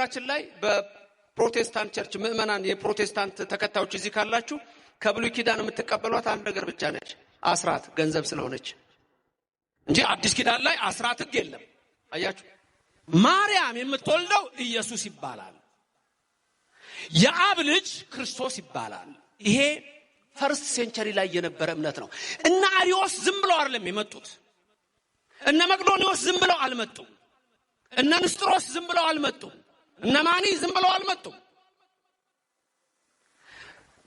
በነገራችን ላይ በፕሮቴስታንት ቸርች ምእመናን የፕሮቴስታንት ተከታዮች እዚህ ካላችሁ ከብሉይ ኪዳን የምትቀበሏት አንድ ነገር ብቻ ነች፣ አስራት ገንዘብ ስለሆነች እንጂ አዲስ ኪዳን ላይ አስራት ሕግ የለም። አያችሁ ማርያም የምትወልደው ኢየሱስ ይባላል፣ የአብ ልጅ ክርስቶስ ይባላል። ይሄ ፈርስት ሴንቸሪ ላይ የነበረ እምነት ነው። እና አሪዮስ ዝም ብለው አይደለም የመጡት። እነ መቅዶኒዮስ ዝም ብለው አልመጡም። እነ ንስጥሮስ ዝም ብለው አልመጡም። እነ ማኒ ዝም ብለው አልመጡም።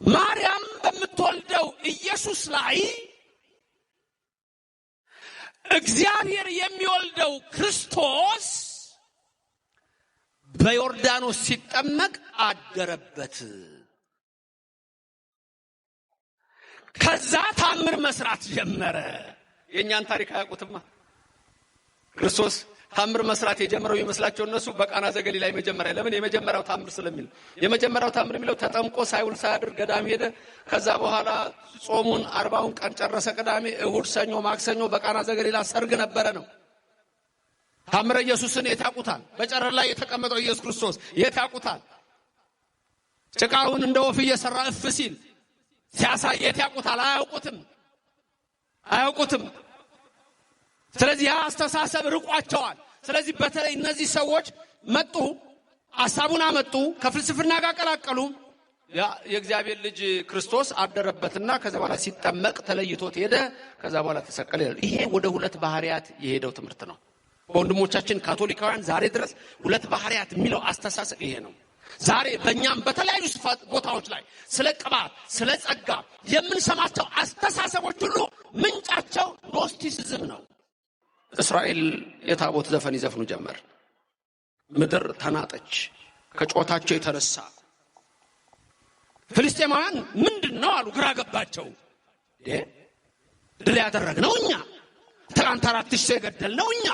ማርያም በምትወልደው ኢየሱስ ላይ እግዚአብሔር የሚወልደው ክርስቶስ በዮርዳኖስ ሲጠመቅ አደረበት። ከዛ ታምር መስራት ጀመረ። የኛን ታሪክ አያውቁትማ። ክርስቶስ ታምር መስራት የጀመረው ይመስላቸው እነሱ በቃና ዘገሊላ መጀመሪያ። ለምን? የመጀመሪያው ታምር ስለሚል። የመጀመሪያው ታምር የሚለው ተጠምቆ ሳይውል ሳያድር ገዳም ሄደ። ከዛ በኋላ ጾሙን 40 ቀን ጨረሰ። ቅዳሜ፣ እሁድ፣ ሰኞ፣ ማክሰኞ በቃና ዘገሊላ ሰርግ ነበረ ነው። ታምረ ኢየሱስን የታቁታል። በጨረር ላይ የተቀመጠው ኢየሱስ ክርስቶስ የታቁታል። ጭቃውን እንደ ወፍ እየሰራ እፍ ሲል ሲያሳይ የታቁታል። አያውቁትም። ስለዚህ ያ አስተሳሰብ ርቋቸዋል። ስለዚህ በተለይ እነዚህ ሰዎች መጡ፣ ሐሳቡን አመጡ፣ ከፍልስፍና ጋር ቀላቀሉ። የእግዚአብሔር ልጅ ክርስቶስ አደረበትና ከዛ በኋላ ሲጠመቅ ተለይቶት ሄደ። ከዛ በኋላ ተሰቀለ። ይሄ ወደ ሁለት ባህሪያት የሄደው ትምህርት ነው። በወንድሞቻችን ካቶሊካውያን ዛሬ ድረስ ሁለት ባህሪያት የሚለው አስተሳሰብ ይሄ ነው። ዛሬ በእኛም በተለያዩ ቦታዎች ላይ ስለ ቅባት፣ ስለ ጸጋ የምንሰማቸው አስተሳሰቦች ሁሉ ምንጫቸው ኖስቲሲዝም ነው። እስራኤል የታቦት ዘፈን ይዘፍኑ ጀመር። ምድር ተናጠች ከጮታቸው የተነሳ። ፍልስጤማውያን ምንድነው አሉ፣ ግራ ገባቸው። ድል ያደረግነው እኛ፣ ትላንት 4000 ሰው የገደልነው እኛ፣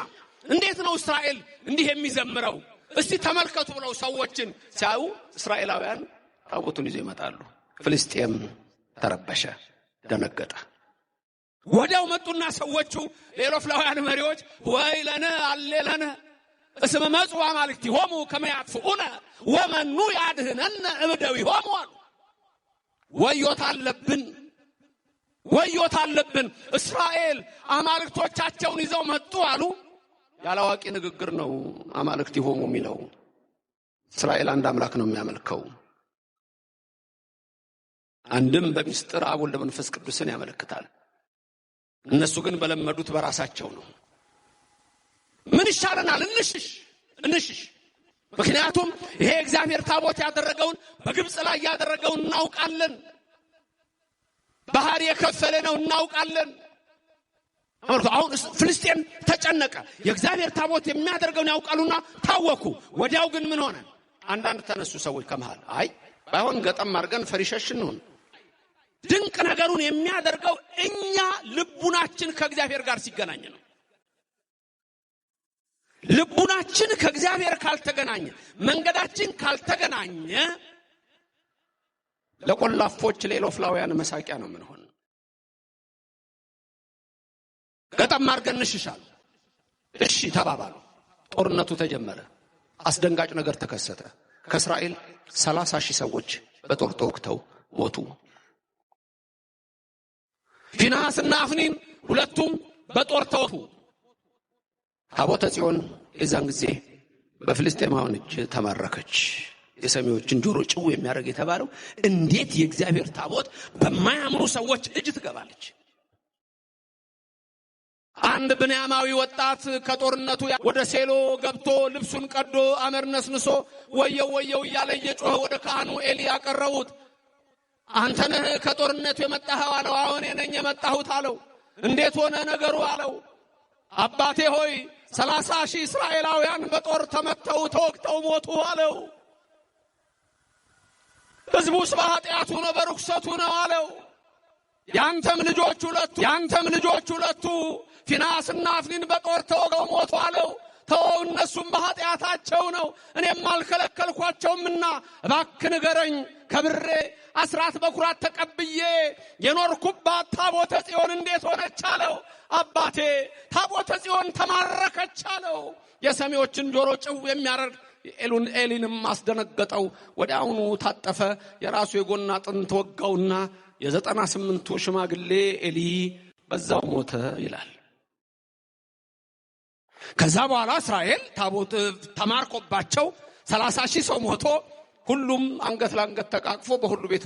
እንዴት ነው እስራኤል እንዲህ የሚዘምረው? እስቲ ተመልከቱ ብለው ሰዎችን ሲያዩ እስራኤላውያን ታቦቱን ይዘው ይመጣሉ። ፍልስጤም ተረበሸ፣ ደነገጠ። ወዲያው መጡና ሰዎቹ ሌሎፍላውያን መሪዎች ወይለነ አሌለነ እስመ መጽዋ ማልክቲ ሆሙ ከመያጥፉነ ወመኑ ያድህነነ እብደዊሆሙ አሉ። ወዮት አለብን እስራኤል አማልክቶቻቸውን ይዘው መጡ አሉ። ያላዋቂ ንግግር ነው አማልክቲ ሆሙ የሚለው። እስራኤል አንድ አምላክ ነው የሚያመልከው። አንድም በሚስጥር አብ ወልድ መንፈስ ቅዱስን ያመለክታል። እነሱ ግን በለመዱት በራሳቸው ነው። ምን ይሻለናል? እንሽሽ። ምክንያቱም ይሄ እግዚአብሔር ታቦት ያደረገውን በግብጽ ላይ ያደረገውን እናውቃለን። ባህር የከፈለ ነው እናውቃለን። አሁን ፍልስጤም ተጨነቀ። የእግዚአብሔር ታቦት የሚያደርገውን ያውቃሉና ታወኩ። ወዲያው ግን ምን ሆነ? አንዳንድ ተነሱ ሰዎች ከመሃል አይ ባይሆን ገጠም አድርገን ፈሪሸሽን ነው። ድንቅ ነገሩን የሚያደርገው እኛ ልቡናችን ከእግዚአብሔር ጋር ሲገናኝ ነው። ልቡናችን ከእግዚአብሔር ካልተገናኘ፣ መንገዳችን ካልተገናኘ ለቆላፎች ሌሎፍላውያን መሳቂያ ነው ምን ሆነ? ገጠም አድርገን እንሽሻል። እሺ ተባባሉ። ጦርነቱ ተጀመረ። አስደንጋጭ ነገር ተከሰተ። ከእስራኤል 30,000 ሰዎች በጦር ተወግተው ሞቱ። ፊንሐስና አፍኒን ሁለቱም በጦር ተወጉ። ታቦተ ጽዮን የዛን ጊዜ በፍልስጤማውያን እጅ ተማረከች። የሰሚዎችን ጆሮ ጭው የሚያደርግ የተባለው እንዴት የእግዚአብሔር ታቦት በማያምኑ ሰዎች እጅ ትገባለች? አንድ ብንያማዊ ወጣት ከጦርነቱ ወደ ሴሎ ገብቶ ልብሱን ቀዶ አመር ነስንሶ ወየው እያለ እየጮኸ ወደ ካህኑ ኤሊ ያቀረቡት። አንተ ነህ ከጦርነቱ የመጣኸው አለው። አሁን እኔ የመጣሁት አለው። እንዴት ሆነ ነገሩ አለው። አባቴ ሆይ 30,000 እስራኤላውያን በጦር ተመተው ተወግተው ሞቱ አለው። ሕዝቡስ በኃጢአቱ ነው በርኩሰቱ ነው አለው። ያንተም ልጆች ሁለቱ ፊንሐስና አፍኒን በጦር ተወግተው ሞቱ አለው። ተወው፣ እነሱም በኃጢአታቸው ነው፣ እኔም አልከለከልኳቸውምና እባክህ ንገረኝ፣ ከብሬ አስራት በኩራት ተቀብዬ የኖርኩባት ታቦተ ጽዮን እንዴት ሆነች አለው። አባቴ ታቦተ ጽዮን ተማረከች አለው። የሰሚዎችን ጆሮ ጭው የሚያደርግ ኤሊንም አስደነገጠው። ወዲያውኑ ታጠፈ። የራሱ የጎን አጥንት ወጋውና የ98ቱ ሽማግሌ ኤሊ በዛው ሞተ ይላል። ከዛ በኋላ እስራኤል ታቦት ተማርኮባቸው 30,000 ሰው ሞቶ ሁሉም አንገት ለአንገት ተቃቅፎ በሁሉ ቤት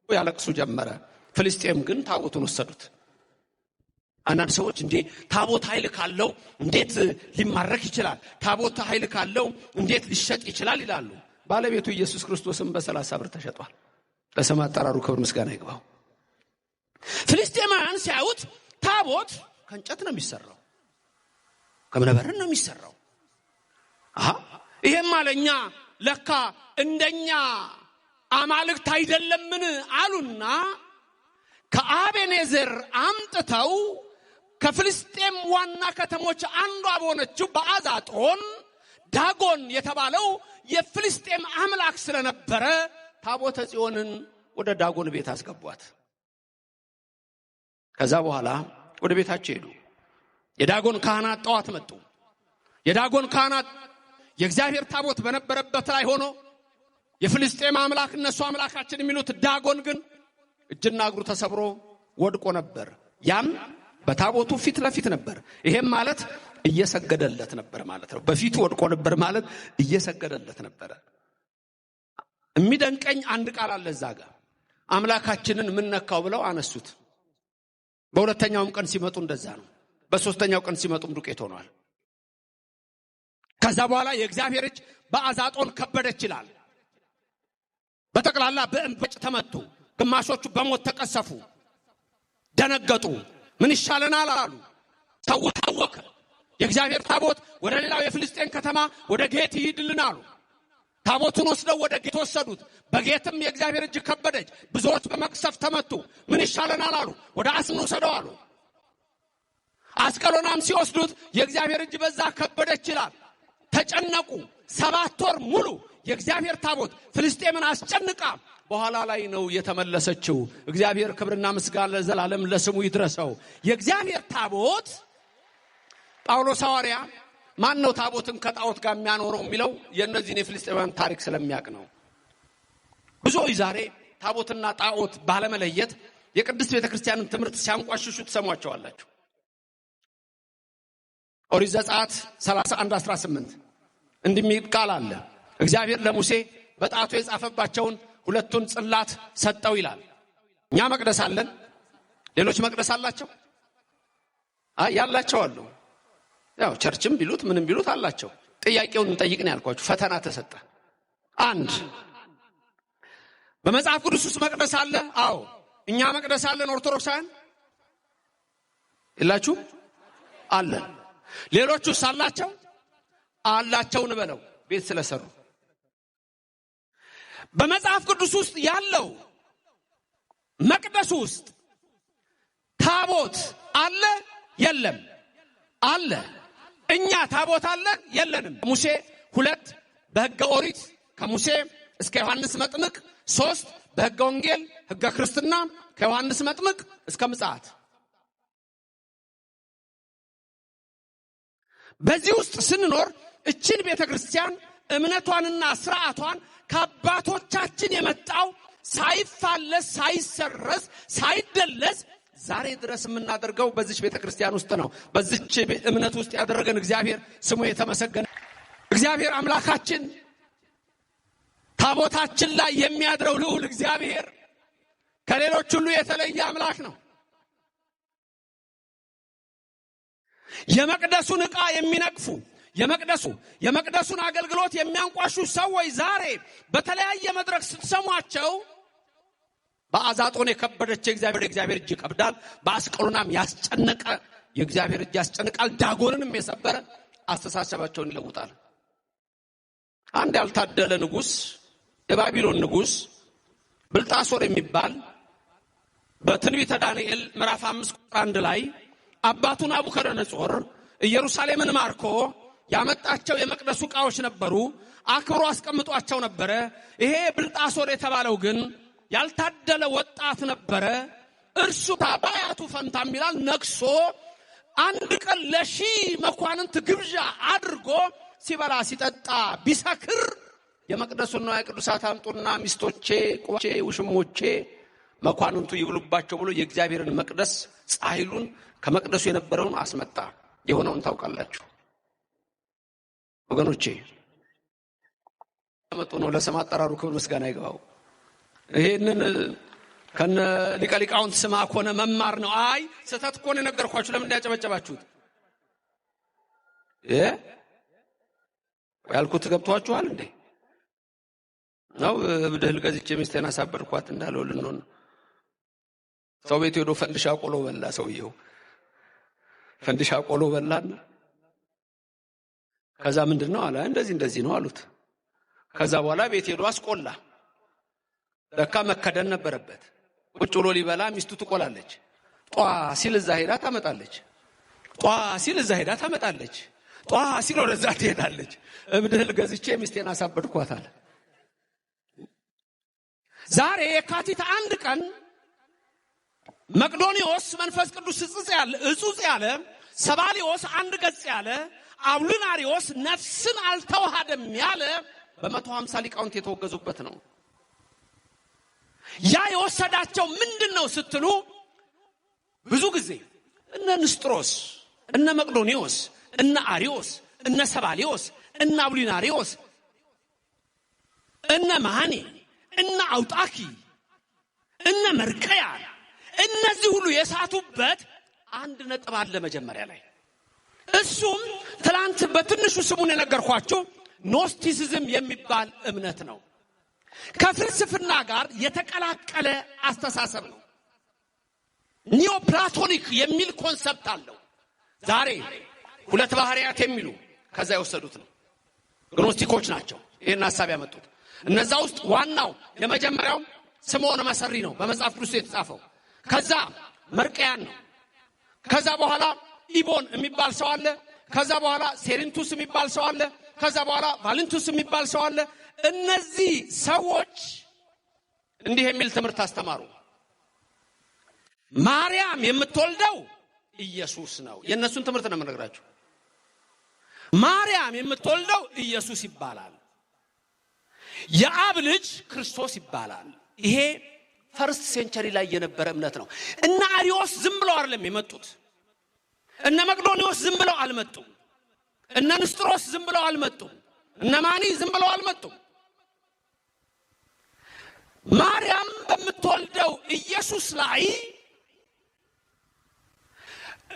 ያለቅሱ ጀመረ። ፍልስጤም ግን ታቦቱን ወሰዱት። አንዳንድ ሰዎች እንዴ ታቦት ኃይል ካለው እንዴት ሊማረክ ይችላል? ታቦት ኃይል ካለው እንዴት ሊሸጥ ይችላል ይላሉ። ባለቤቱ ኢየሱስ ክርስቶስም በ30 ብር ተሸጧል። ለስም አጠራሩ ክብር ምስጋና ይግባው። ፍልስጤማውያን ሲያዩት ታቦት ከእንጨት ነው የሚሰራው፣ ከእብነበረድ ነው የሚሰራው። ይሄም ማለኛ ለካ እንደኛ አማልክት አይደለምን አሉና ከአቤኔዘር አምጥተው ከፍልስጤም ዋና ከተሞች አንዷ በሆነችው በአዛጦን ዳጎን የተባለው የፍልስጤም አምላክ ስለነበረ ታቦተ ጽዮንን ወደ ዳጎን ቤት አስገቧት። ከዛ በኋላ ወደ ቤታቸው ሄዱ። የዳጎን ካህናት ጠዋት መጡ። የዳጎን ካህናት የእግዚአብሔር ታቦት በነበረበት ላይ ሆኖ የፍልስጤም አምላክ እነሱ አምላካችን የሚሉት ዳጎን ግን እጅና እግሩ ተሰብሮ ወድቆ ነበር። ያም በታቦቱ ፊት ለፊት ነበር። ይሄም ማለት እየሰገደለት ነበር ማለት ነው። በፊቱ ወድቆ ነበር ማለት እየሰገደለት ነበር። የሚደንቀኝ አንድ ቃል አለ እዛ ጋር አምላካችንን ምን ነካው ብለው አነሱት። በሁለተኛውም ቀን ሲመጡ እንደዛ ነው። በሶስተኛው ቀን ሲመጡም ዱቄት ሆኗል። ከዛ በኋላ የእግዚአብሔር እጅ በአዛጦን ከበደች ይላል። በጠቅላላ በእንበጭ ተመቱ። ግማሾቹ በሞት ተቀሰፉ፣ ደነገጡ። ምን ይሻለናል አሉ። ሰው ታወከ። የእግዚአብሔር ታቦት ወደ ሌላው የፍልስጤም ከተማ ወደ ጌት ይሄድልን አሉ። ታቦቱን ወስደው ወደ ጌት ወሰዱት። በጌትም የእግዚአብሔር እጅ ከበደች። ብዙዎች በመቅሰፍ ተመቱ። ምን ይሻለናል አሉ። ወደ አስኑ ሰደው አሉ። አስቀሎናም ሲወስዱት የእግዚአብሔር እጅ በዛ ከበደች ይላል። ተጨነቁ። 7 ወር ሙሉ የእግዚአብሔር ታቦት ፍልስጤምን አስጨንቃ በኋላ ላይ ነው የተመለሰችው። እግዚአብሔር ክብርና ምስጋና ለዘላለም ለስሙ ይድረሰው። የእግዚአብሔር ታቦት ጳውሎስ ሐዋርያ ማን ነው ታቦትን ከጣዖት ጋር የሚያኖረው የሚለው የእነዚህን የፍልስጤማውያን ታሪክ ስለሚያውቅ ነው። ብዙዎች ዛሬ ታቦትና ጣዖት ባለመለየት የቅድስት ቤተክርስቲያንን ትምህርት ሲያንቋሽሹ ትሰሟቸዋላችሁ። ኦሪት ዘጸአት 31:18 እንደሚል ቃል አለ። እግዚአብሔር ለሙሴ በጣቱ የጻፈባቸውን 2 ጽላት ሰጠው ይላል። እኛ መቅደስ አለን፣ ሌሎች መቅደስ አላቸው። ያላቸው አሉ። ያው ቸርችም ቢሉት ምንም ቢሉት አላቸው። ጥያቄውን እንጠይቅን ያልኳችሁ ፈተና ተሰጠ። 1 በመጽሐፍ ቅዱስ ውስጥ መቅደስ አለ? አዎ። እኛ መቅደስ አለን ኦርቶዶክሳውያን? የላችሁ? አለን። ሌሎቹስ አላቸው? አላቸው እንበለው ቤት ስለሰሩ። በመጽሐፍ ቅዱስ ውስጥ ያለው መቅደስ ውስጥ ታቦት አለ የለም? አለ። እኛ ታቦት አለ የለንም? ሙሴ 2 በሕገ ኦሪት ከሙሴ እስከ ዮሐንስ መጥምቅ 3 በሕገ ወንጌል ሕገ ክርስትና ከዮሐንስ መጥምቅ እስከ ምጽአት። በዚህ ውስጥ ስንኖር እችን ቤተክርስቲያን እምነቷንና ስርዓቷን ከአባቶቻችን የመጣው ሳይፋለስ ሳይሰረዝ ሳይደለዝ ዛሬ ድረስ የምናደርገው በዚች ቤተክርስቲያን ውስጥ ነው። በዚች እምነት ውስጥ ያደረገን እግዚአብሔር ስሙ የተመሰገነ። እግዚአብሔር አምላካችን ታቦታችን ላይ የሚያድረው ልዑል እግዚአብሔር ከሌሎች ሁሉ የተለየ አምላክ ነው። የመቅደሱን ዕቃ የሚነቅፉ የመቅደሱን አገልግሎት የሚያንቋሹ ሰዎች ዛሬ በተለያየ መድረክ ስትሰሟቸው በአዛጦን የከበደች የእግዚአብሔር እጅ ይከብዳል፣ በአስቀሎናም ያስጨነቀ የእግዚአብሔር እጅ ያስጨንቃል፣ ዳጎንንም የሰበረ አስተሳሰባቸውን ይለውጣል። አንድ ያልታደለ ንጉስ፣ የባቢሎን ንጉስ ብልጣሶር የሚባል በትንቢተ ዳንኤል ምዕራፍ 5 ቁጥር 1 ላይ አባቱ ናቡከደነጾር ኢየሩሳሌምን ማርኮ ያመጣቸው የመቅደሱ ዕቃዎች ነበሩ፣ አክብሮ አስቀምጧቸው ነበረ። ይሄ ብልጣሶር የተባለው ግን ያልታደለ ወጣት ነበረ። እርሱ በአያቱ ፈንታም ይላል ነግሶ አንድ ቀን ለ1000 መኳንንት ግብዣ አድርጎ ሲበላ ሲጠጣ ቢሰክር የመቅደሱን ንዋየ ቅዱሳት አምጡና ሚስቶቼ፣ ቁባቼ፣ ውሽሞቼ መኳንንቱ ይብሉባቸው ብሎ የእግዚአብሔርን መቅደስ ጻሕሉን ከመቅደሱ የነበረውን አስመጣ። የሆነውን ታውቃላችሁ ወገኖቼ። መጥቶ ነው ለስም አጠራሩ ክብር ምስጋና ይግባው። ይሄንን ከነ ሊቀ ሊቃውንት ስማ ኮነ መማር ነው። አይ ስህተት እኮ ነው የነገርኳችሁ። ለምን እንዳያጨበጨባችሁት ያልኩት ገብቷችኋል እንዴ? ነው ብደል ገዝቼ ሚስቴን አሳበድኳት እንዳለው ልንሆን ሰው ቤት ሄዶ ፈንድሻ ቆሎ በላ። ሰውየው ፈንድሻ ቆሎ በላና ከዛ ምንድነው አለ። እንደዚህ ነው አሉት። ከዛ በኋላ ቤት ሄዶ አስቆላ። ለካ መከደን ነበረበት። ቁጭ ብሎ ሊበላ ሚስቱ ትቆላለች። ጧ ሲል እዛ ሄዳ ታመጣለች። ጧ ሲል እዛ ሄዳ ታመጣለች። ጧ ሲል ወደዛ ትሄዳለች። እብድል ገዝቼ ሚስቴን አሳበድኳት አለ። ዛሬ የካቲት 1 ቀን መቅዶኒዎስ መንፈስ ቅዱስ እጹጽ ያለ፣ ሰባሊዮስ 1 ገጽ ያለ፣ አቡሊናሪዎስ ነፍስን አልተዋሃደም ያለ በ150 ሊቃውንት የተወገዙበት ነው። ያ የወሰዳቸው ምንድነው ስትሉ ብዙ ጊዜ እነ ንስጥሮስ፣ እነ መቅዶኒዎስ፣ እነ አሪዮስ፣ እነ ሰባሊዮስ፣ እነ አቡሊናሪዎስ፣ እነ ማኔ፣ እነ አውጣኪ፣ እነ መርቀያ እነዚህ ሁሉ የሳቱበት አንድ ነጥብ አለ መጀመሪያ ላይ። እሱም ትላንት በትንሹ ስሙን የነገርኳችሁ ኖስቲሲዝም የሚባል እምነት ነው። ከፍልስፍና ጋር የተቀላቀለ አስተሳሰብ ነው። ኒዮፕላቶኒክ የሚል ኮንሰፕት አለው። ዛሬ 2 ባህሪያት የሚሉ ከዛ የወሰዱት ነው። ግኖስቲኮች ናቸው ይሄን ሐሳብ ያመጡት። እነዛ ውስጥ ዋናው የመጀመሪያው ስምዖን መሰሪ ነው በመጽሐፍ ቅዱስ የተጻፈው። ከዛ መርቀያን ነው። ከዛ በኋላ ኢቦን የሚባል ሰው አለ። ከዛ በኋላ ሴሪንቱስ የሚባል ሰው አለ። ከዛ በኋላ ቫለንቱስ የሚባል ሰው አለ። እነዚህ ሰዎች እንዲህ የሚል ትምህርት አስተማሩ። ማርያም የምትወልደው ኢየሱስ ነው። የነሱን ትምህርት ነው የምነግራችሁ። ማርያም የምትወልደው ኢየሱስ ይባላል። የአብ ልጅ ክርስቶስ ይባላል። ይሄ ፈርስት ሴንቸሪ ላይ የነበረ እምነት ነው። እነ አሪዮስ ዝም ብለው አይደለም የመጡት። እነ መቅዶኒዎስ ዝም ብለው አልመጡም። እነ ንስጥሮስ ዝም ብለው አልመጡም። እነ ማኒ ዝም ብለው አልመጡም። ማርያም በምትወልደው ኢየሱስ ላይ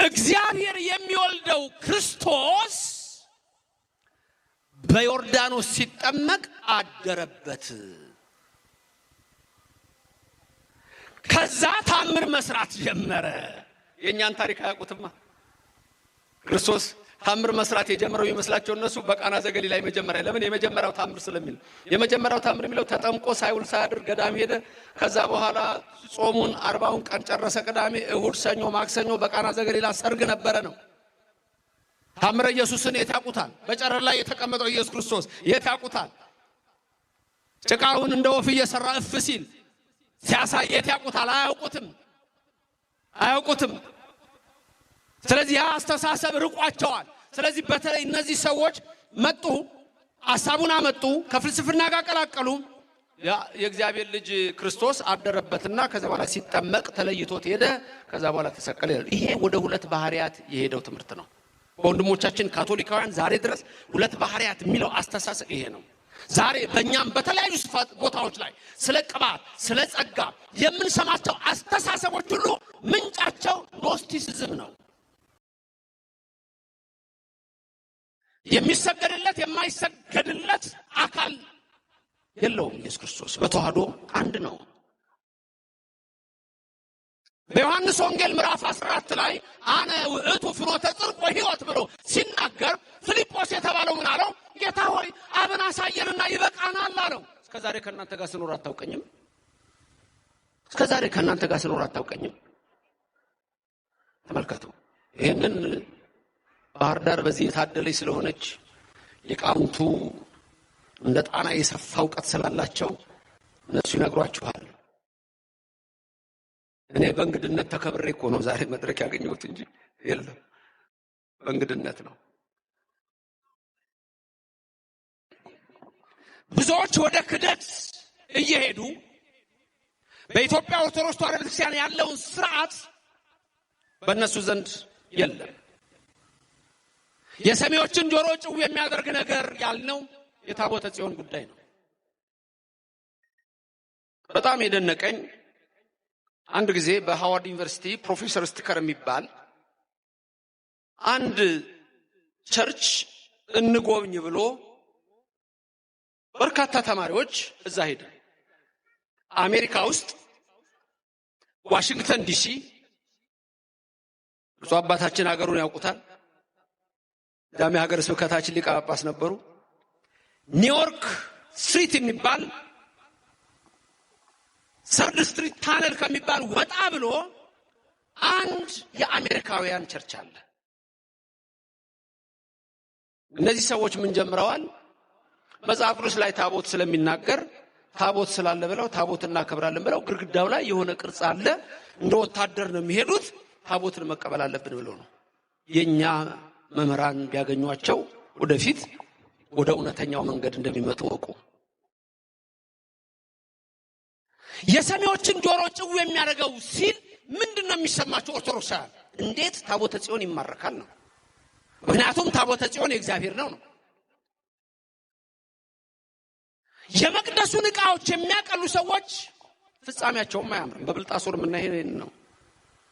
እግዚአብሔር የሚወልደው ክርስቶስ በዮርዳኖስ ሲጠመቅ አደረበት። ከዛ ታምር መስራት ጀመረ። የኛን ታሪክ አያውቁትማ። ክርስቶስ ታምር መስራት የጀመረው ይመስላቸው እነሱ በቃና ዘገሊላ ላይ መጀመሪያ። ለምን? የመጀመሪያው ታምር ስለሚል። የመጀመሪያው ታምር የሚለው ተጠምቆ ሳይውል ሳያድር ገዳም ሄደ። ከዛ በኋላ ጾሙን 40 ቀን ጨረሰ። ቅዳሜ፣ እሁድ፣ ሰኞ፣ ማክሰኞ በቃና ዘገሊላ ሰርግ ነበረ ነው። ታምረ ኢየሱስን የት ያውቁታል? በጨረር ላይ የተቀመጠው ኢየሱስ ክርስቶስ የት ያውቁታል? ጭቃውን እንደ ወፍ እየሰራ እፍ ሲል ሲያሳይ የት ያውቁታል? አያውቁትም። ስለዚህ ያ አስተሳሰብ ርቋቸዋል። ስለዚህ በተለይ እነዚህ ሰዎች መጡ፣ ሐሳቡን አመጡ፣ ከፍልስፍና ጋር ቀላቀሉ። የእግዚአብሔር ልጅ ክርስቶስ አደረበትና ከዛ በኋላ ሲጠመቅ ተለይቶት ሄደ። ከዛ በኋላ ተሰቀለ። ይሄ ወደ 2 ባህሪያት የሄደው ትምህርት ነው። በወንድሞቻችን ካቶሊካውያን ዛሬ ድረስ 2 ባህሪያት የሚለው አስተሳሰብ ይሄ ነው። ዛሬ በእኛም በተለያዩ ቦታዎች ላይ ስለ ቅባት፣ ስለ ጸጋ የምንሰማቸው አስተሳሰቦች ሁሉ ምንጫቸው ኖስቲሲዝም ነው። የሚሰገድለት የማይሰገድለት አካል የለውም። ኢየሱስ ክርስቶስ በተዋህዶ አንድ ነው። በዮሐንስ ወንጌል ምዕራፍ 14 ላይ አነ ውእቱ ፍኖተ ጽድቅ ወሕይወት ብሎ ሲናገር ፊልጶስ የተባለው ምን አለው? ጌታ ሆይ አብን አሳየንና ይበቃናል አለው። እስከዛሬ ከእናንተ ጋር ስኖር አታውቀኝም? ተመልከቱ። ይሄንን ባህር ዳር በዚህ የታደለች ስለሆነች ሊቃውንቱ እንደ ጣና የሰፋ እውቀት ስላላቸው እነሱ ይነግሯችኋል። እኔ በእንግድነት ተከብሬ እኮ ነው ዛሬ መድረክ ያገኘሁት እንጂ የለም፣ በእንግድነት ነው። ብዙዎች ወደ ክደት እየሄዱ በኢትዮጵያ ኦርቶዶክስ ተዋሕዶ ቤተክርስቲያን ያለውን ስርዓት በእነሱ ዘንድ የለም። የሰሚዎችን ጆሮ ጭው የሚያደርግ ነገር ያልነው የታቦተ ጽዮን ጉዳይ ነው። በጣም የደነቀኝ አንድ ጊዜ በሃዋርድ ዩኒቨርሲቲ ፕሮፌሰር ስቲከር የሚባል አንድ ቸርች እንጎብኝ ብሎ በርካታ ተማሪዎች እዛ ሄዱ። አሜሪካ ውስጥ ዋሽንግተን ዲሲ ብዙ አባታችን ሀገሩን ያውቁታል። ዳሜ ሀገረ ስብከታችን ሊቀ ጳጳስ ነበሩ። ኒውዮርክ ስትሪት የሚባል ሰርድ ስትሪት ታነል ከሚባል ወጣ ብሎ አንድ የአሜሪካውያን ቸርች አለ። እነዚህ ሰዎች ምን ጀምረዋል? መጽሐፍ ቅዱስ ላይ ታቦት ስለሚናገር ታቦት ስላለ ብለው ታቦት እናከብራለን ብለው ግድግዳው ላይ የሆነ ቅርጽ አለ፣ እንደ ወታደር ነው የሚሄዱት፣ ታቦትን መቀበል አለብን ብለው ነው። የኛ መምህራን ቢያገኟቸው ወደፊት ወደ እውነተኛው መንገድ እንደሚመጡ ወቁ። የሰሚዎችን ጆሮ ጭው የሚያደርገው ሲል ምንድነው የሚሰማቸው? ኦርቶዶክሳውያን እንዴት ታቦተ ጽዮን ይማረካል ነው። ምክንያቱም ታቦተ ጽዮን የእግዚአብሔር ነው። የመቅደሱን ዕቃዎች የሚያቀሉ ሰዎች ፍጻሜያቸውም አያምርም። በብልጣሶር የምናየው ነው።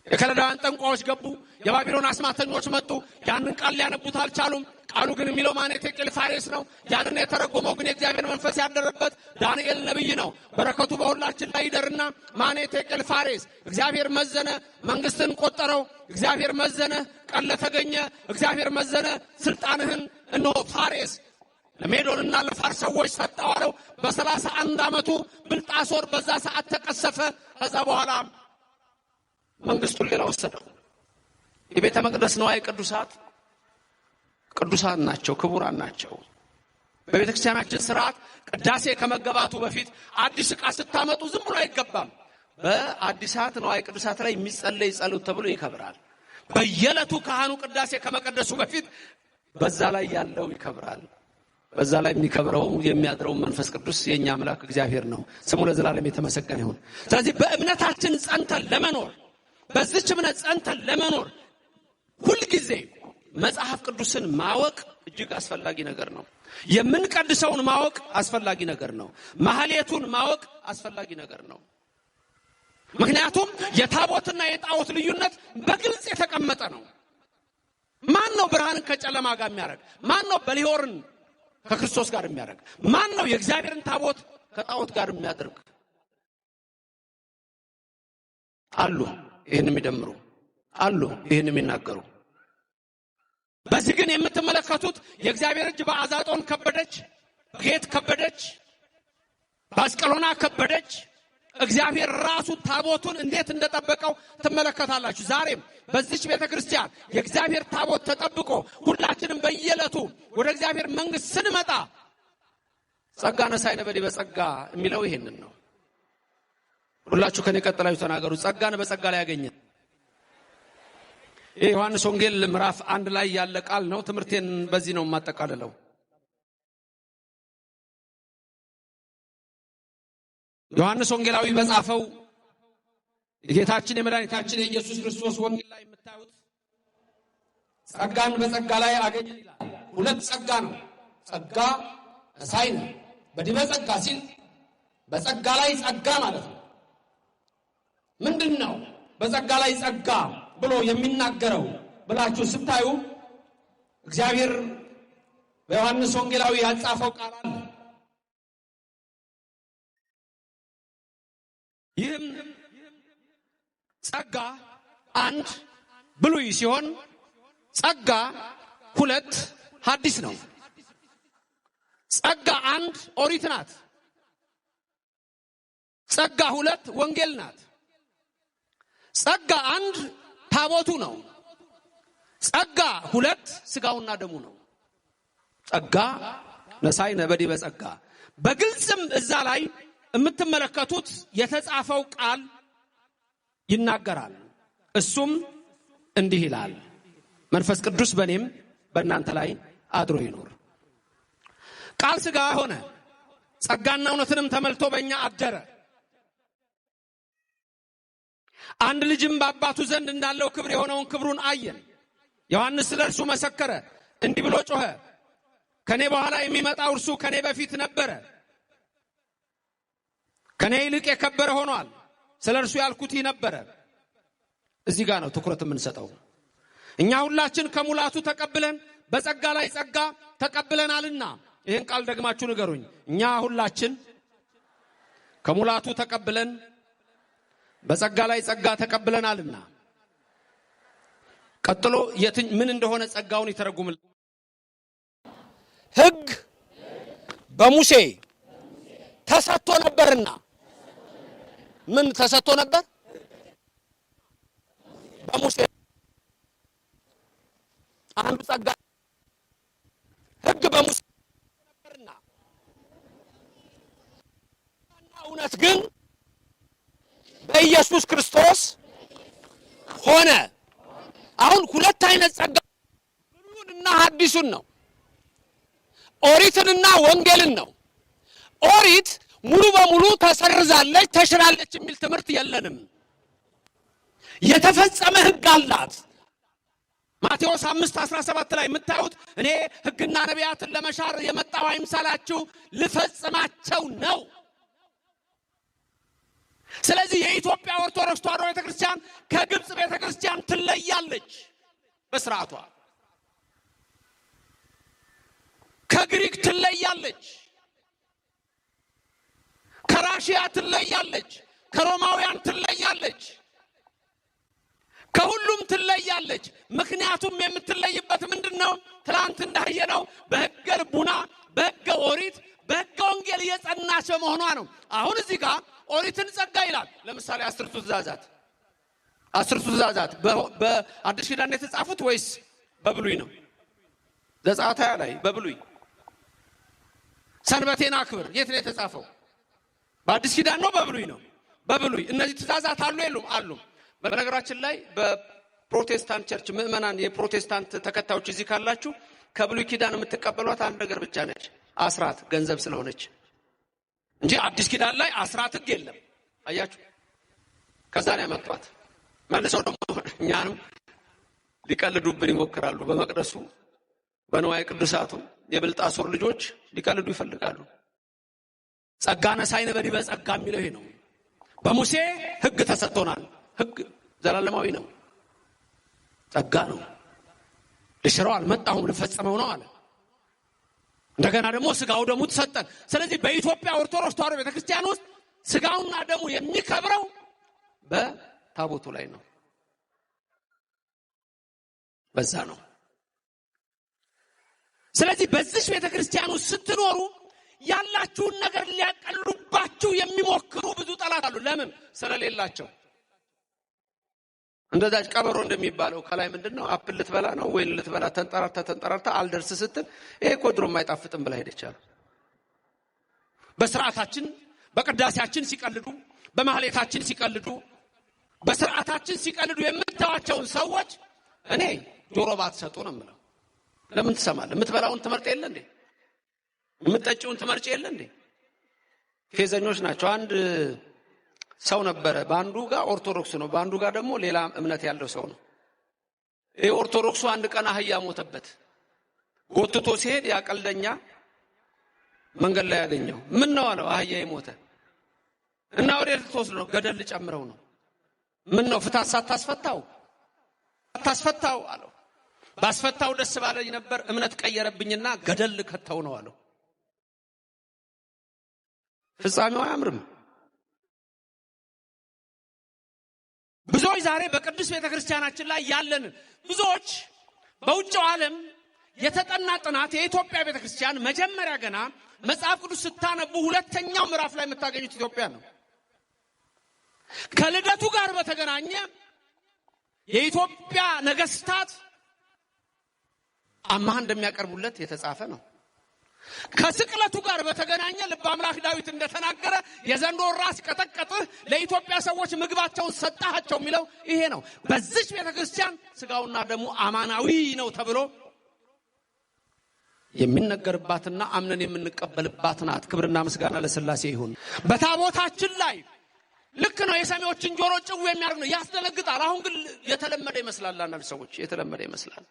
የከለዳውያን ጠንቋዮች ገቡ፣ የባቢሎን አስማተኞች መጡ። ያንን ቃል ሊያነቡት አልቻሉም። ቃሉ ግን የሚለው ማኔ ቴቄል ፋሬስ ነው። ያንን የተረጎመው ግን የእግዚአብሔር መንፈስ ያደረበት ዳንኤል ነብይ ነው። በረከቱ በሁላችን ላይ ይደርና ማኔ ቴቄል ፋሬስ፣ እግዚአብሔር መዘነ፣ መንግስትን ቆጠረው። እግዚአብሔር መዘነ፣ ቀን ለተገኘ እግዚአብሔር መዘነ፣ ስልጣንህን እነሆ ፋሬስ ለሜዶንና ለፋርስ ሰዎች ሰጠዋለው። በ31 ዓመቱ ብልጣሶር በዛ ሰዓት ተቀሰፈ። ከዛ በኋላ መንግስቱን ሌላ ወሰደው። የቤተ መቅደስ ነዋየ ቅዱሳት ቅዱሳን ናቸው፣ ክቡራን ናቸው። በቤተ ክርስቲያናችን ስርዓት ቅዳሴ ከመገባቱ በፊት አዲስ ዕቃ ስታመጡ ዝም ብሎ አይገባም። በአዲሳት ነዋየ ቅዱሳት ላይ የሚጸለይ ጸሎት ተብሎ ይከብራል። በየዕለቱ ካህኑ ቅዳሴ ከመቀደሱ በፊት በዛ ላይ ያለው ይከብራል። በዛ ላይ የሚከብረው የሚያድረው መንፈስ ቅዱስ የኛ አምላክ እግዚአብሔር ነው። ስሙ ለዘላለም የተመሰገነ ይሁን። ስለዚህ በእምነታችን ጸንተን ለመኖር በዚህች እምነት ጸንተን ለመኖር ሁልጊዜ መጽሐፍ ቅዱስን ማወቅ እጅግ አስፈላጊ ነገር ነው። የምንቀድሰውን ማወቅ አስፈላጊ ነገር ነው። ማህሌቱን ማወቅ አስፈላጊ ነገር ነው። ምክንያቱም የታቦትና የጣዖት ልዩነት በግልጽ የተቀመጠ ነው። ማን ነው ብርሃንን ከጨለማ ጋር የሚያደርግ? ማን ነው በሊሆርን ከክርስቶስ ጋር የሚያደርግ? ማን ነው የእግዚአብሔርን ታቦት ከጣዖት ጋር የሚያደርግ? አሉ ይሄን የሚደምሩ አሉ ይሄን የሚናገሩ። በዚህ ግን የምትመለከቱት የእግዚአብሔር እጅ በአዛጦን ከበደች፣ በጌት ከበደች፣ በአስቀሎና ከበደች። እግዚአብሔር ራሱ ታቦቱን እንዴት እንደጠበቀው ትመለከታላችሁ። ዛሬም በዚች ቤተክርስቲያን የእግዚአብሔር ታቦት ተጠብቆ ሁላችንም በየዕለቱ ወደ እግዚአብሔር መንግስት ስንመጣ ጸጋ ነሳይነ በዲበ ጸጋ የሚለው ይሄንን ነው። ሁላችሁ ከኔ ቀጥላችሁ ተናገሩ። ጸጋን በጸጋ ላይ ያገኘን። የዮሐንስ ወንጌል ምዕራፍ 1 ላይ ያለ ቃል ነው። ትምህርቴን በዚህ ነው የማጠቃልለው። ዮሐንስ ወንጌላዊ በጻፈው የጌታችን የመድኃኒታችን የኢየሱስ ክርስቶስ ወንጌል ላይ የምታዩት ጸጋን በጸጋ ላይ አገኘን ይላል። ሁለት ጸጋ ነው። ጸጋ ነሳይነ በዲበ ጸጋ ሲል በጸጋ ላይ ጸጋ ማለት ነው። ምንድነው በጸጋ ላይ ጸጋ ብሎ የሚናገረው ብላችሁ ስታዩ እግዚአብሔር በዮሐንስ ወንጌላዊ ያጻፈው ቃል አለ። ይህም ጸጋ አንድ ብሉይ ሲሆን ጸጋ ሁለት ሐዲስ ነው። ጸጋ አንድ ኦሪት ናት። ጸጋ ሁለት ወንጌል ናት። ጸጋ አንድ ታቦቱ ነው። ጸጋ ሁለት ስጋውና ደሙ ነው። ጸጋ ነሳይነ በዲበ ጸጋ። በግልጽም እዛ ላይ የምትመለከቱት የተጻፈው ቃል ይናገራል። እሱም እንዲህ ይላል፣ መንፈስ ቅዱስ በእኔም በእናንተ ላይ አድሮ ይኖር። ቃል ስጋ ሆነ፣ ጸጋና እውነትንም ተመልቶ በእኛ አደረ። አንድ ልጅም በአባቱ ዘንድ እንዳለው ክብር የሆነውን ክብሩን አየን። ዮሐንስ ስለርሱ መሰከረ፣ እንዲህ ብሎ ጮኸ፣ ከኔ በኋላ የሚመጣው እርሱ ከኔ በፊት ነበረ፣ ከኔ ይልቅ የከበረ ሆኗል። ስለርሱ ያልኩት ነበረ። እዚህ ጋር ነው ትኩረት የምንሰጠው። እኛ ሁላችን ከሙላቱ ተቀብለን በጸጋ ላይ ጸጋ ተቀብለናልና። ይሄን ቃል ደግማችሁ ንገሩኝ። እኛ ሁላችን ከሙላቱ ተቀብለን በጸጋ ላይ ጸጋ ተቀብለናልና። ቀጥሎ ምን እንደሆነ ጸጋውን ይተረጉምል። ሕግ በሙሴ ተሰጥቶ ነበርና። ምን ተሰጥቶ ነበር? በሙሴ አንዱ ጸጋ ሕግ በሙሴ ነበርና እውነት ግን በኢየሱስ ክርስቶስ ሆነ። አሁን ሁለት አይነት ጸጋ ብሉይንና ሐዲሱን ነው። ኦሪትንና ወንጌልን ነው። ኦሪት ሙሉ በሙሉ ተሰርዛለች፣ ተሽራለች የሚል ትምህርት የለንም። የተፈጸመ ሕግ አላት። ማቴዎስ 5:17 ላይ የምታዩት እኔ ሕግና ነቢያትን ለመሻር የመጣሁ አይምሰላችሁ ልፈጽማቸው ነው። ስለዚህ የኢትዮጵያ ኦርቶዶክስ ተዋሕዶ ቤተክርስቲያን ከግብጽ ቤተክርስቲያን ትለያለች በስርዓቷ። ከግሪክ ትለያለች፣ ከራሽያ ትለያለች፣ ከሮማውያን ትለያለች፣ ከሁሉም ትለያለች። ምክንያቱም የምትለይበት ምንድነው? ትላንት እንዳየነው በሕገ ልቡና፣ በሕገ ኦሪት፣ በሕገ ወንጌል የጸናች በመሆኗ ነው። አሁን እዚህ ጋር ኦሪትን ጸጋ ይላል። ለምሳሌ 10ቱ ትእዛዛት በአዲስ ኪዳን የተጻፉት ወይስ በብሉይ ነው? ዘጸአት ላይ በብሉይ። ሰንበቴን አክብር የት ነው የተጻፈው? በአዲስ ኪዳን ነው በብሉይ ነው? በብሉይ። እነዚህ ትእዛዛት አሉ የሉም? አሉ። በነገራችን ላይ በፕሮቴስታንት ቸርች ምእመናን፣ የፕሮቴስታንት ተከታዮች እዚህ ካላችሁ ከብሉይ ኪዳን የምትቀበሏት አንድ ነገር ብቻ ነች፣ አስራት፣ ገንዘብ ስለሆነች እንጂ አዲስ ኪዳን ላይ አስራት ሕግ የለም። አያችሁ፣ ከዛ ነው ያመጣት። መልሰው ደግሞ እኛንም ሊቀልዱብን ይሞክራሉ። በመቅደሱ በንዋየ ቅዱሳቱ የብልጣሶር ልጆች ሊቀልዱ ይፈልጋሉ። ጸጋ ነሳይነ በዲበ ጸጋ የሚለው ይሄ ነው። በሙሴ ሕግ ተሰጥቶናል። ሕግ ዘላለማዊ ነው፣ ጸጋ ነው። ልሽረው አልመጣሁም ልፈጽመው ነው አለ። እንደገና ደግሞ ስጋው ደሙ ተሰጠን። ስለዚህ በኢትዮጵያ ኦርቶዶክስ ተዋሕዶ ቤተክርስቲያን ውስጥ ስጋውና ደሙ የሚከብረው በታቦቱ ላይ ነው። በዛ ነው። ስለዚህ በዚህ ቤተክርስቲያን ውስጥ ስትኖሩ ያላችሁን ነገር ሊያቀሉባችሁ የሚሞክሩ ብዙ ጠላት አሉ። ለምን? ስለሌላቸው። እንደዛች ቀበሮ እንደሚባለው ከላይ ምንድነው አፕል ልትበላ ነው ወይ ልትበላ ተንጠራርታ አልደርስ ስትል ይሄ እኮ ድሮም አይጣፍጥም ብላ ሄደቻል። በስርዓታችን በቅዳሴያችን ሲቀልዱ፣ በማህሌታችን ሲቀልዱ፣ በስርዓታችን ሲቀልዱ የምታዋቸውን ሰዎች እኔ ጆሮ ባትሰጡ ነው የምለው። ለምን ትሰማለህ? የምትበላውን ትመርጥ የለ እንዴ? የምትጠጪውን ትመርጭ የለ እንዴ? ፌዘኞች ናቸው። አንድ ሰው ነበረ፣ በአንዱ ጋር ኦርቶዶክስ ነው፣ በአንዱ ጋር ደግሞ ሌላ እምነት ያለው ሰው ነው። ይሄ ኦርቶዶክሱ አንድ ቀን አህያ ሞተበት። ጎትቶ ሲሄድ ያቀልደኛ መንገድ ላይ ያገኘው። ምን ነው አለው፣ አህያ ሞተ እና ወዴት ልትወስድ ነው? ገደል ልጨምረው ነው። ምን ነው ፍታት ሳታስፈታው አታስፈታው አለው። ባስፈታው ደስ ባለኝ ነበር፣ እምነት ቀየረብኝና ገደል ልከተው ነው አለው። ፍጻሜው አያምርም። ብዙዎች ዛሬ በቅዱስ ቤተክርስቲያናችን ላይ ያለን ብዙዎች በውጭው ዓለም የተጠና ጥናት የኢትዮጵያ ቤተክርስቲያን መጀመሪያ ገና መጽሐፍ ቅዱስ ስታነቡ ሁለተኛው ምዕራፍ ላይ የምታገኙት ኢትዮጵያ ነው። ከልደቱ ጋር በተገናኘ የኢትዮጵያ ነገስታት አማህ እንደሚያቀርቡለት የተጻፈ ነው። ከስቅለቱ ጋር በተገናኘ ልበ አምላክ ዳዊት እንደተናገረ የዘንዶ ራስ ቀጠቀጥህ ለኢትዮጵያ ሰዎች ምግባቸውን ሰጣቸው የሚለው ይሄ ነው። በዚህ ቤተክርስቲያን ስጋውና ደሙ አማናዊ ነው ተብሎ የሚነገርባትና አምነን የምንቀበልባት ናት። ክብርና ምስጋና ለሥላሴ ይሁን። በታቦታችን ላይ ልክ ነው የሰሚዎችን ጆሮ ጭው የሚያደርግ ነው፣ ያስደነግጣል። አሁን ግን የተለመደ ይመስላል። አንዳንድ ሰዎች የተለመደ ይመስላል።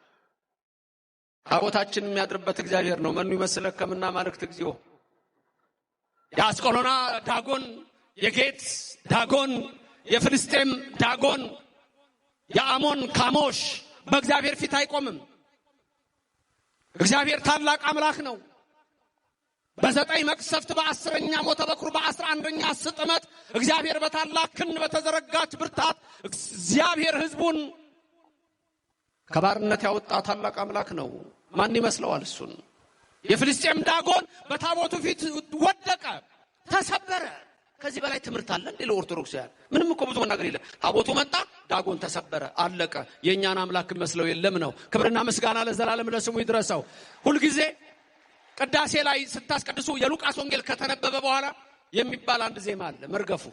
ታቦታችን የሚያድርበት እግዚአብሔር ነው። መኑ ይመስለከምና ማለክት እግዚኦ። የአስቆሎና ዳጎን፣ የጌት ዳጎን፣ የፍልስጤም ዳጎን፣ የአሞን ካሞሽ በእግዚአብሔር ፊት አይቆምም። እግዚአብሔር ታላቅ አምላክ ነው። በዘጠኝ መቅሰፍት፣ በ10ኛ ሞተ በኩር፣ በ11ኛ ስጥመት እግዚአብሔር በታላቅ ክንድ በተዘረጋች ብርታት እግዚአብሔር ሕዝቡን ከባርነት ያወጣ ታላቅ አምላክ ነው። ማን ይመስለዋል እሱን? የፍልስጤም ዳጎን በታቦቱ ፊት ወደቀ፣ ተሰበረ። ከዚህ በላይ ትምህርት አለ እንዴ ለኦርቶዶክሳውያን? ምንም እኮ ብዙ ነገር የለም። ታቦቱ መጣ፣ ዳጎን ተሰበረ፣ አለቀ። የኛን አምላክ መስለው የለም ነው። ክብርና ምስጋና ለዘላለም ለስሙ ይድረሰው። ሁሉ ጊዜ ቅዳሴ ላይ ስታስቀድሱ የሉቃስ ወንጌል ከተነበበ በኋላ የሚባል አንድ ዜማ አለ። መርገፉ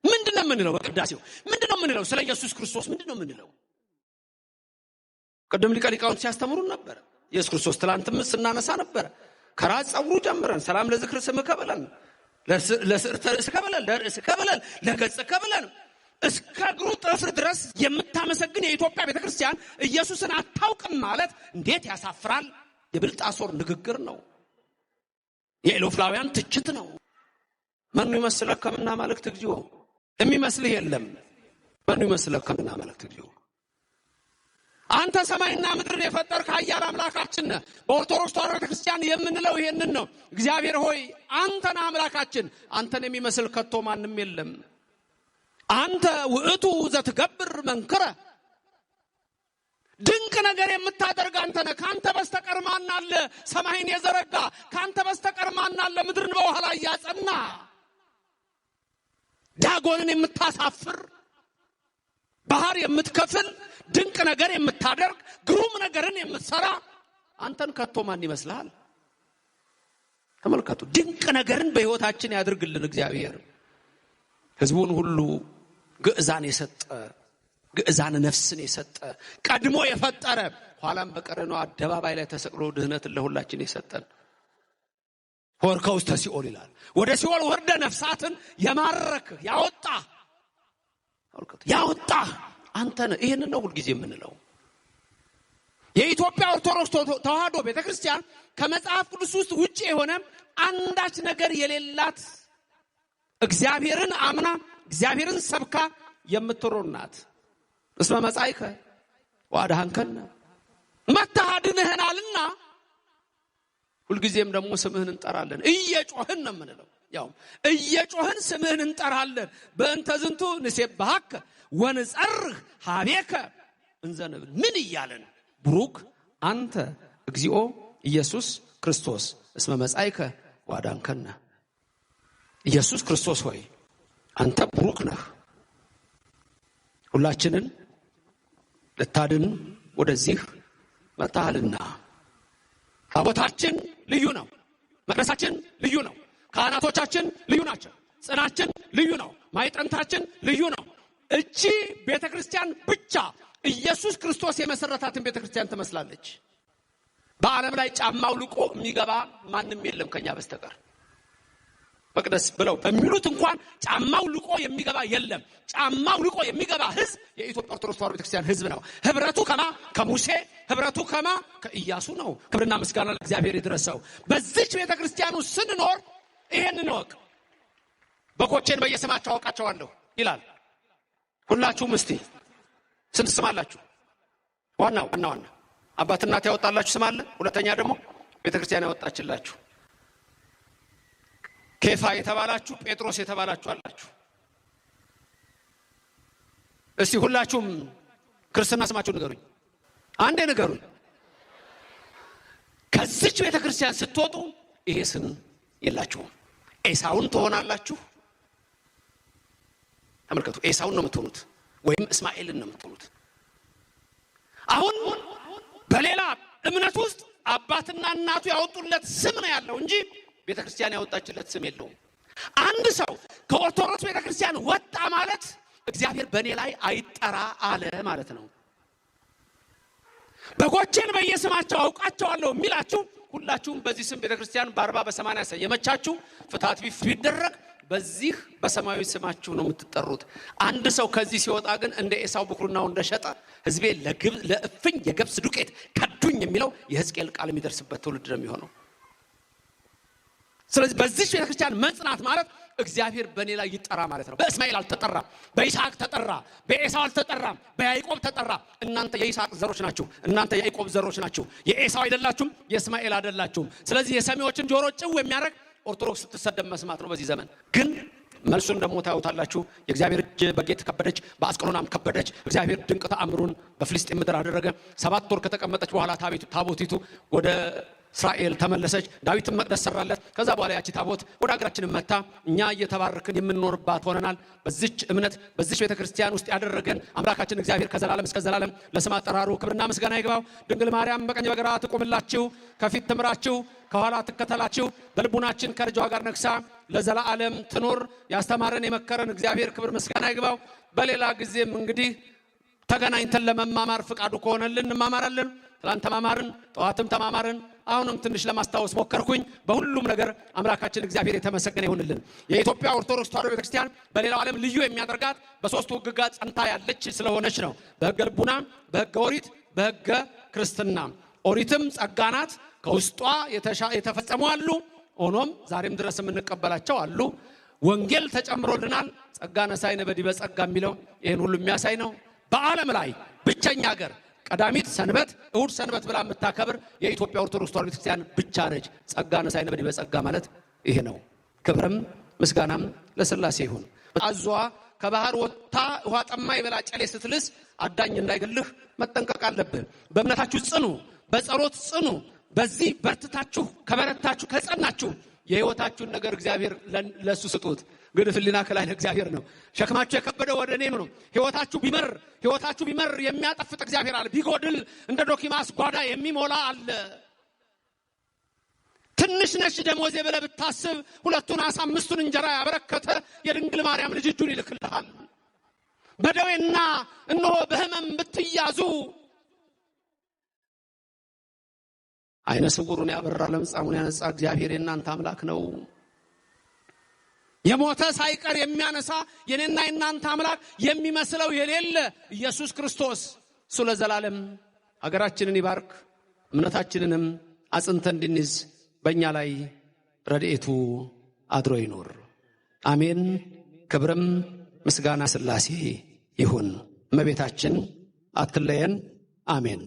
ምንድነው የምንለው? በቅዳሴው ምንድነው የምንለው? ስለ ኢየሱስ ክርስቶስ ምንድነው የምንለው? ቀደም ሊቀ ሊቃውንት ሲያስተምሩን ነበር። ኢየሱስ ክርስቶስ ትላንትም ስናነሳ ነበር። ከራስ ጸጉሩ ጀምረን ሰላም ለዝክር ስምከ ብለን፣ ለስዕርተ ርእስከ ብለን፣ ለርእስከ ብለን፣ ለገጽከ ብለን እስከ እግሩ ጥፍር ድረስ የምታመሰግን የኢትዮጵያ ቤተክርስቲያን ኢየሱስን አታውቅም ማለት እንዴት ያሳፍራል! የብልጣሶር ንግግር ነው። የኢሎፍላውያን ትችት ነው። መኑ ይመስለከምና ማለክት እግዚኦ። የሚመስልህ የለም። መኑ ይመስለከምና ማለክት እግዚኦ። አንተ ሰማይና ምድርን የፈጠርክ ኃያል አምላካችን ነህ። በኦርቶዶክስ ተዋሕዶ ቤተክርስቲያን የምንለው ይሄንን ነው። እግዚአብሔር ሆይ አንተን አምላካችን፣ አንተን የሚመስል ከቶ ማንም የለም። አንተ ውእቱ ዘትገብር መንክረ፣ ድንቅ ነገር የምታደርግ አንተ ነህ። ካንተ በስተቀር ማን አለ? ሰማይን የዘረጋ ካንተ በስተቀር ማን አለ? ምድርን በውሃ ላይ ያጸና፣ ዳጎንን የምታሳፍር፣ ባህር የምትከፍል፣ ድንቅ ነገር የምታደርግ፣ ግሩም ነገርን የምትሰራ አንተን ከቶ ማን ይመስልሃል? ተመልከቱ። ድንቅ ነገርን በሕይወታችን ያድርግልን እግዚአብሔር። ሕዝቡን ሁሉ ግዕዛን የሰጠ፣ ግዕዛን ነፍስን የሰጠ፣ ቀድሞ የፈጠረ፣ ኋላም በቀረነው አደባባይ ላይ ተሰቅሎ ድህነትን ለሁላችን የሰጠን፣ ወርከ ውስተ ሲኦል ይላል። ወደ ሲኦል ወርደ ነፍሳትን የማረክ ያወጣ አንተ ነህ። ይህንን ነው ሁልጊዜ የምንለው። የኢትዮጵያ ኦርቶዶክስ ተዋሕዶ ቤተክርስቲያን ከመጽሐፍ ቅዱስ ውስጥ ውጪ የሆነ አንዳች ነገር የሌላት፣ እግዚአብሔርን አምና እግዚአብሔርን ሰብካ የምትኖር ናት። እስመ መጻእከ ወአድኃንከነ፣ መጥተህ አድነኸናልና ሁልጊዜም ደግሞ ስምህን እንጠራለን። እየጮህን ነው የምንለው። ያው እየጮህን ስምህን እንጠራለን። በእንተ ዝንቱ ንሴብሐከ ወንጸርህ ሀቤከ እንዘ ንብል። ምን እያለን? ብሩክ አንተ እግዚኦ ኢየሱስ ክርስቶስ እስመ መጻእከ ወአድኃንከነ። ኢየሱስ ክርስቶስ ሆይ አንተ ብሩክ ነህ፣ ሁላችንን ልታድን ወደዚህ መጣሃልና። ታቦታችን ልዩ ነው። መቅደሳችን ልዩ ነው። ካህናቶቻችን ልዩ ናቸው። ጽናችን ልዩ ነው። ማይጠንታችን ልዩ ነው። እቺ ቤተክርስቲያን ብቻ ኢየሱስ ክርስቶስ የመሰረታትን ቤተክርስቲያን ትመስላለች። በዓለም ላይ ጫማው ልቆ የሚገባ ማንም የለም ከኛ በስተቀር። መቅደስ ብለው በሚሉት እንኳን ጫማው ልቆ የሚገባ የለም። ጫማው ልቆ የሚገባ ህዝብ የኢትዮጵያ ኦርቶዶክስ ተዋሕዶ ቤተክርስቲያን ህዝብ ነው። ህብረቱ ከሙሴ ህብረቱ ከኢያሱ ነው። ክብርና ምስጋና ለእግዚአብሔር ይድረሰው። በዚች ቤተክርስቲያኑ ስንኖር ይሄንን እንወቅ። በጎቼን በየስማቸው አውቃቸዋለሁ ይላል። ሁላችሁም እስቲ ስንት ስም አላችሁ? ዋና አባት እናት ያወጣላችሁ ስም አለ። ሁለተኛ ደግሞ ቤተክርስቲያን ያወጣችላችሁ። ኬፋ የተባላችሁ፣ ጴጥሮስ የተባላችሁ አላችሁ። እስቲ ሁላችሁም ክርስትና ስማችሁ ንገሩኝ። አንዴ ንገሩኝ። ከዚች ቤተክርስቲያን ስትወጡ ይሄ ስም የላችሁም። ኤሳውን ትሆናላችሁ። ተመልከቱ፣ ኤሳውን ነው የምትሆኑት ወይም እስማኤልን ነው የምትሆኑት። አሁን በሌላ እምነት ውስጥ አባትና እናቱ ያወጡለት ስም ነው ያለው እንጂ ቤተክርስቲያን ያወጣችለት ስም የለውም። አንድ ሰው ከኦርቶዶክስ ቤተክርስቲያን ወጣ ማለት እግዚአብሔር በእኔ ላይ አይጠራ አለ ማለት ነው። በጎቼን በየስማቸው አውቃቸዋለሁ የሚላችሁ ሁላችሁም በዚህ ስም ቤተክርስቲያን በ40 በ80 ሰየመቻችሁ ፍታት ቢደረግ በዚህ በሰማያዊ ስማችሁ ነው የምትጠሩት። አንድ ሰው ከዚህ ሲወጣ ግን እንደ ኤሳው ብኩርናው እንደሸጠ ሕዝቤ ለእፍኝ የገብስ ዱቄት ከዱኝ የሚለው የሕዝቅኤል ቃል የሚደርስበት ትውልድ ነው የሚሆነው። ስለዚህ በዚህ ቤተክርስቲያን መጽናት ማለት እግዚአብሔር በኔ ላይ ይጠራ ማለት ነው። በእስማኤል አልተጠራ፣ በይስሐቅ ተጠራ፣ በኤሳው አልተጠራ፣ በያዕቆብ ተጠራ። እናንተ የይስሐቅ ዘሮች ናችሁ፣ እናንተ የያዕቆብ ዘሮች ናችሁ። የኤሳው አይደላችሁም፣ የእስማኤል አይደላችሁም። ስለዚህ የሰሚዎችን ጆሮ ጭው የሚያደርግ ኦርቶዶክስ ስትሰደብ መስማት ነው በዚህ ዘመን። ግን መልሱን ደግሞ ታዩታላችሁ። የእግዚአብሔር እጅ በጌት ከበደች፣ በአስቀሎናም ከበደች። እግዚአብሔር ድንቅ ተአምሩን በፍልስጤም ምድር አደረገ። 7 ወር ከተቀመጠች በኋላ ታቦቲቱ ወደ እስራኤል ተመለሰች። ዳዊትም መቅደስ ሰራለት። ከዛ በኋላ ያቺ ታቦት ወደ ሀገራችን መጣ። እኛ እየተባረክን የምንኖርባት ሆነናል። በዚች እምነት በዚች ቤተክርስቲያን ውስጥ ያደረገን አምላካችን እግዚአብሔር ከዘላለም እስከ ዘላለም ለስም አጠራሩ ክብርና ምስጋና ይግባው። ድንግል ማርያም በቀኝ በግራ ትቆምላችሁ፣ ከፊት ትምራችሁ፣ ከኋላ ትከተላችሁ። በልቡናችን ከልጇ ጋር ነግሳ ለዘላለም ትኖር። ያስተማረን የመከረን እግዚአብሔር ክብር ምስጋና ይግባው። በሌላ ጊዜም እንግዲህ ተገናኝተን ለመማማር ፍቃዱ ከሆነልን እንማማራለን። ትላንት ተማማርን፣ ጠዋትም ተማማርን። አሁንም ትንሽ ለማስታወስ ሞከርኩኝ። በሁሉም ነገር አምላካችን እግዚአብሔር የተመሰገነ ይሁንልን። የኢትዮጵያ ኦርቶዶክስ ተዋሕዶ ቤተክርስቲያን በሌላው ዓለም ልዩ የሚያደርጋት በሶስቱ ሕግጋት ጸንታ ያለች ስለሆነች ነው። በሕገ ልቡና፣ በሕገ ኦሪት፣ በሕገ ክርስትና። ኦሪትም ጸጋ ናት። ከውስጧ የተፈጸሙ አሉ፣ ሆኖም ዛሬም ድረስ የምንቀበላቸው አሉ። ወንጌል ተጨምሮልናል። ጸጋ ነሳይነ በዲበ ጸጋ የሚለው ይህን ሁሉ የሚያሳይ ነው። በዓለም ላይ ብቸኛ ሀገር ቀዳሚት ሰንበት እሁድ ሰንበት ብላ የምታከብር የኢትዮጵያ ኦርቶዶክስ ተዋሕዶ ቤተክርስቲያን ብቻ ነች። ጸጋ ነሳይነ በዲበ ጸጋ ማለት ይሄ ነው። ክብርም ምስጋናም ለሥላሴ ይሁን። አዟ ከባህር ወጥታ ውሃ ጠማኝ ብላ ጨሌ ስትልስ አዳኝ እንዳይገልህ መጠንቀቅ አለብህ። በእምነታችሁ ጽኑ፣ በጸሎት ጽኑ። በዚህ በርትታችሁ ከበረታችሁ ከጸናችሁ የሕይወታችሁን ነገር እግዚአብሔር ለሱ ስጡት። ግድፍ ሕሊና ከላይ ለእግዚአብሔር ነው። ሸክማችሁ የከበደ ወደ እኔ ነው። ሕይወታችሁ ቢመር የሚያጠፍጥ እግዚአብሔር አለ። ቢጎድል እንደ ዶኪማስ ጓዳ የሚሞላ አለ። ትንሽ ነሽ ደሞዜ ብለህ ብታስብ 2 ዓሣ 5 እንጀራ ያበረከተ የድንግል ማርያም ልጅ እጁን ይልክልሃል። በደዌና እነሆ በሕመም ብትያዙ አይነ ስውሩን ያበራ ለምጻሙን ያነጻ እግዚአብሔር የእናንተ አምላክ ነው። የሞተ ሳይቀር የሚያነሳ የኔና የእናንተ አምላክ የሚመስለው የሌለ ኢየሱስ ክርስቶስ እሱ ለዘላለም ሀገራችንን ይባርክ። እምነታችንንም አጽንተን እንድንይዝ በእኛ ላይ ረድኤቱ አድሮ ይኖር። አሜን። ክብርም ምስጋና ሥላሴ ይሁን። እመቤታችን አትለየን። አሜን።